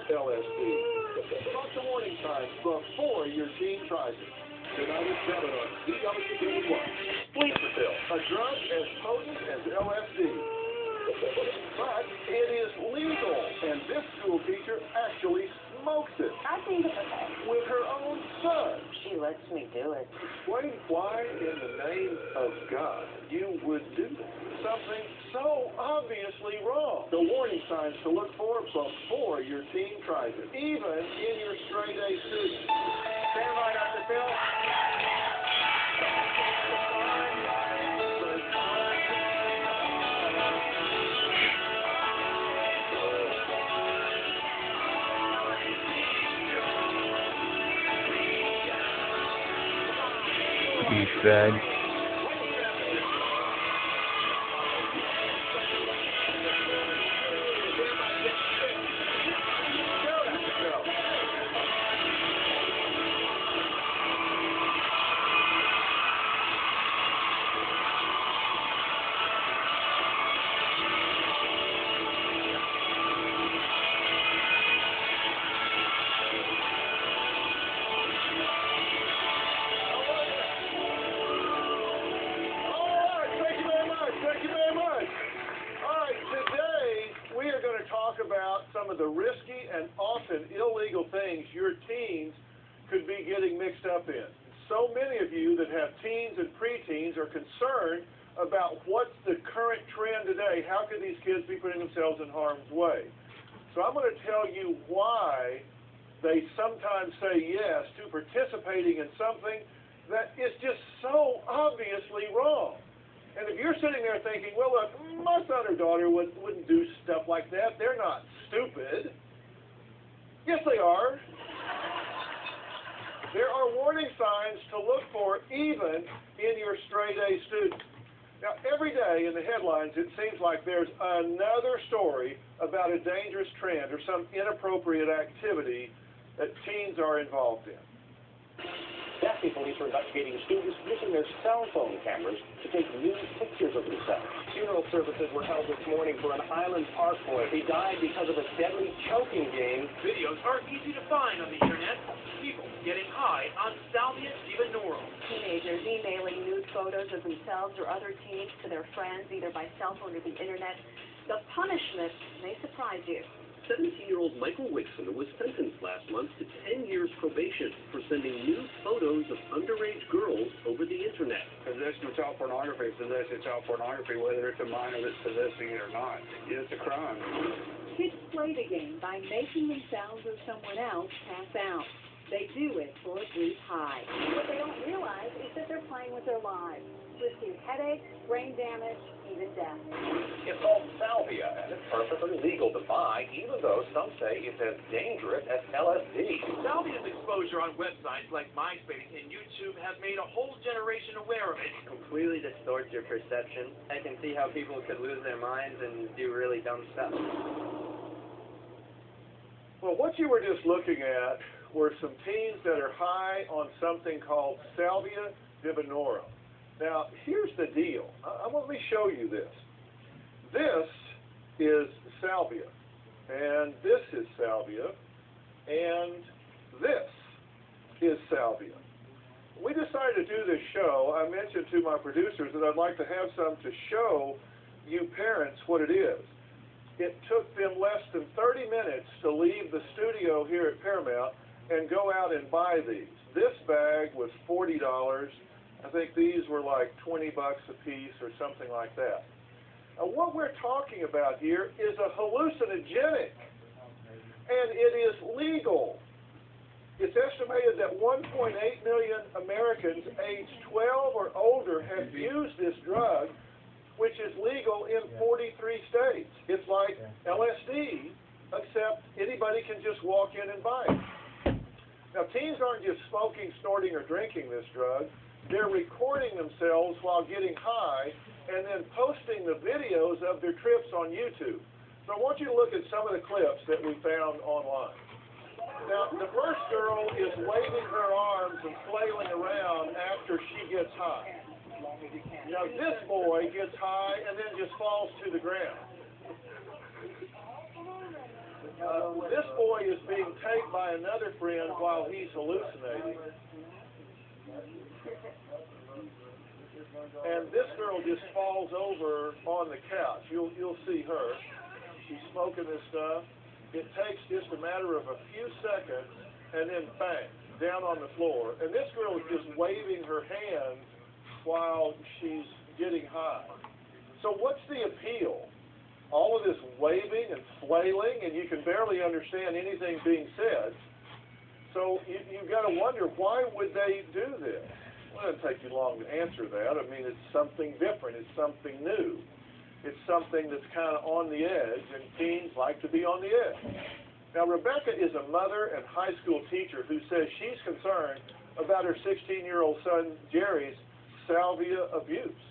LSD. Watch the warning signs before your teen tries it. Tonight at 7 on CW1. Sleeper pill, a drug as potent as LSD. But it is legal, and this school teacher actually smokes it. I think it's okay. With her own son. She lets me do it. Explain why, in the name of God, you would do something so obviously wrong. The warning signs to look for before your teen tries it, even in your straight-A students. Stand by, Dr. Phil. He said. About some of the risky and often illegal things your teens could be getting mixed up in. So many of you that have teens and preteens are concerned about what's the current trend today. How could these kids be putting themselves in harm's way? So I'm going to tell you why they sometimes say yes to participating in something that is just so obviously wrong. And if you're sitting there thinking, well, look, my son or daughter wouldn't do stuff like that. They're not stupid. Yes, they are. There are warning signs to look for even in your straight-A students. Now, every day in the headlines, it seems like there's another story about a dangerous trend or some inappropriate activity that teens are involved in. Daphne police are investigating students using their cell phone cameras to take nude pictures of themselves. Funeral services were held this morning for an Island Park boy. He died because of a deadly choking game. Videos are easy to find on the internet. People getting high on Salvia Divinorum. Teenagers emailing nude photos of themselves or other teens to their friends, either by cell phone or the internet. The punishment may surprise you. 17-year-old Michael Wixon was sentenced last month to 10 years probation for sending nude photos of underage girls over the internet. Possession of child pornography is possession of child pornography, whether it's a minor that's possessing it or not. It's a crime. Kids play the game by making themselves or someone else pass out. They do it for a brief high. What they don't realize is that they're playing with their lives, risking headaches, brain damage, even death. It's called Salvia, and it's perfectly legal to buy, even though some say it's as dangerous as LSD. Salvia's exposure on websites like MySpace and YouTube has made a whole generation aware of it. Completely distorts your perception. I can see how people could lose their minds and do really dumb stuff. Well, what you were just looking at were some teens that are high on something called Salvia Divinorum. Now, here's the deal. Let me show you this. This is salvia, and this is salvia, and this is salvia. We decided to do this show. I mentioned to my producers that I'd like to have some to show you parents what it is. It took them less than 30 minutes to leave the studio here at Paramount and go out and buy these. This bag was $40. I think these were like 20 bucks a piece or something like that. Now, what we're talking about here is a hallucinogenic, and it is legal. It's estimated that 1.8 million Americans aged 12 or older have used this drug, which is legal in 43 states. It's like LSD, except anybody can just walk in and buy it. Now, teens aren't just smoking, snorting, or drinking this drug. They're recording themselves while getting high and then posting the videos of their trips on YouTube. So I want you to look at some of the clips that we found online. Now, the first girl is waving her arms and flailing around after she gets high. Now, this boy gets high and then just falls to the ground. This boy is being taken by another friend while he's hallucinating. And this girl just falls over on the couch. You'll see her. She's smoking this stuff. It takes just a matter of a few seconds, and then bang, down on the floor. And this girl is just waving her hand while she's getting high. So what's the appeal? All of this waving and flailing, and you can barely understand anything being said. So you've got to wonder, why would they do this? Well, it doesn't take you long to answer that. I mean, it's something different. It's something new. It's something that's kind of on the edge, and teens like to be on the edge. Now, Rebecca is a mother and high school teacher who says she's concerned about her 16-year-old son, Jerry's salvia abuse.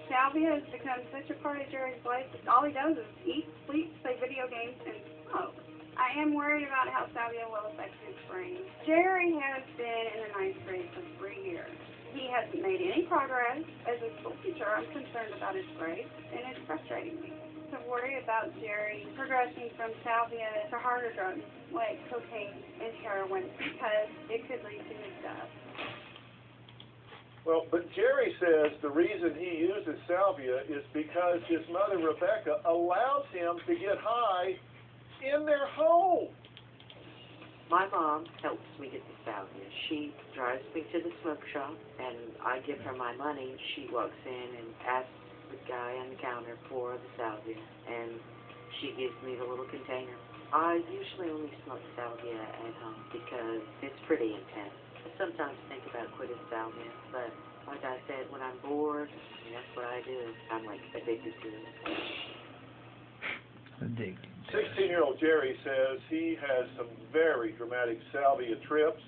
Salvia has become such a part of Jerry's life that all he does is eat, sleep, play video games, and smoke. I am worried about how salvia will affect his brain. Jerry has been in the 9th grade for 3 years. He hasn't made any progress. As a school teacher, I'm concerned about his grades, and it's frustrating me to worry about Jerry progressing from salvia to harder drugs like cocaine and heroin because it could lead to his death. Well, but Jerry says the reason he uses salvia is because his mother, Rebecca, allows him to get high in their home. My mom helps me get the salvia. She drives me to the smoke shop, and I give her my money. She walks in and asks the guy on the counter for the salvia, and she gives me the little container. I usually only smoke salvia at home because it's pretty intense. I sometimes think about quitting salvia, but like I said, when I'm bored, that's what I do. I'm like addicted to it. Addicted. 16-year-old Jerry says he has some very dramatic salvia trips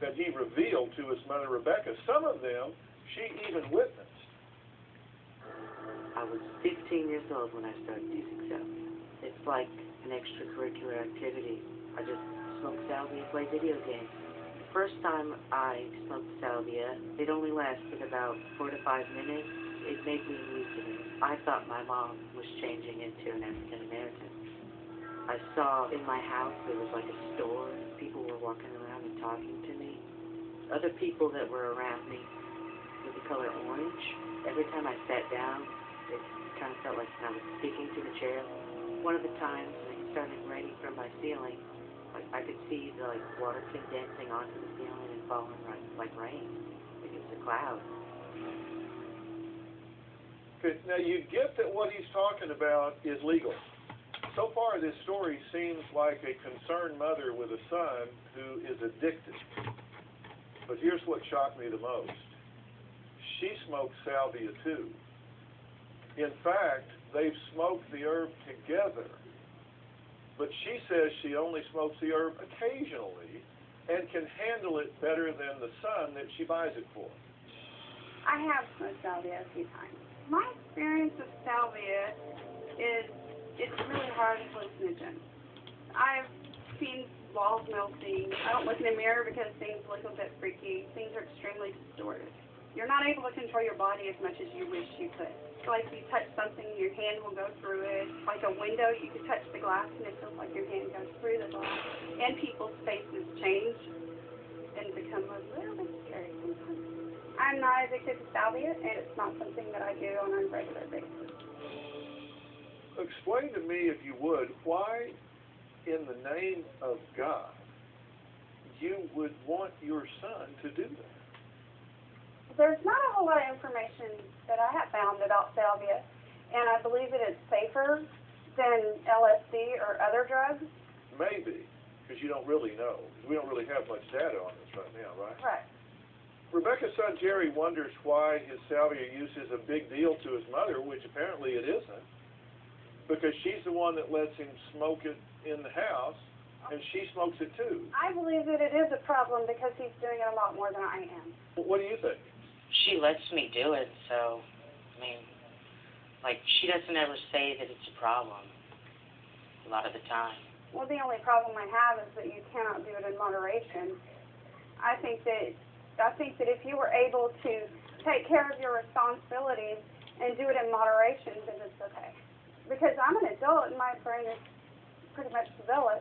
that he revealed to his mother, Rebecca. Some of them she even witnessed. I was 15 years old when I started using salvia. It's like an extracurricular activity. I just smoke salvia and play video games. The first time I smoked salvia, it only lasted about 4 to 5 minutes. It made me hallucinate. I thought my mom was changing into an African American. I saw in my house there was like a store. People were walking around and talking to me. Other people that were around me with the color orange. Every time I sat down, it kind of felt like I was speaking to the chair. One of the times it started raining from my ceiling. I could see the water condensing onto the ceiling and falling like rain. Like it was a cloud. Okay, now you get that what he's talking about is legal. So far, this story seems like a concerned mother with a son who is addicted. But here's what shocked me the most. She smoked salvia too. In fact, they've smoked the herb together. But she says she only smokes the herb occasionally and can handle it better than the son that she buys it for. I have smoked salvia a few times. My experience with salvia is it's really hard hallucinogen. I've seen walls melting. I don't look in the mirror because things look a bit freaky. Things are extremely distorted. You're not able to control your body as much as you wish you could. Like you touch something, your hand will go through it. Like a window, you can touch the glass and it feels like your hand goes through the glass. And people's faces change and become a little bit scary sometimes. I'm not addicted to salvia, and it's not something that I do on a regular basis. Explain to me, if you would, why in the name of God you would want your son to do that? There's not a whole lot of information that I have found about salvia, and I believe that it's safer than LSD or other drugs. Maybe, because you don't really know. We don't really have much data on this right now, right? Right. Rebecca's son Jerry wonders why his salvia use is a big deal to his mother, which apparently it isn't, because she's the one that lets him smoke it in the house, and she smokes it too. I believe that it is a problem because he's doing it a lot more than I am. What do you think? She lets me do it, so, I mean, she doesn't ever say that it's a problem a lot of the time. Well, the only problem I have is that you cannot do it in moderation. I think that if you were able to take care of your responsibilities and do it in moderation, then it's okay. Because I'm an adult and my brain is pretty much the villain.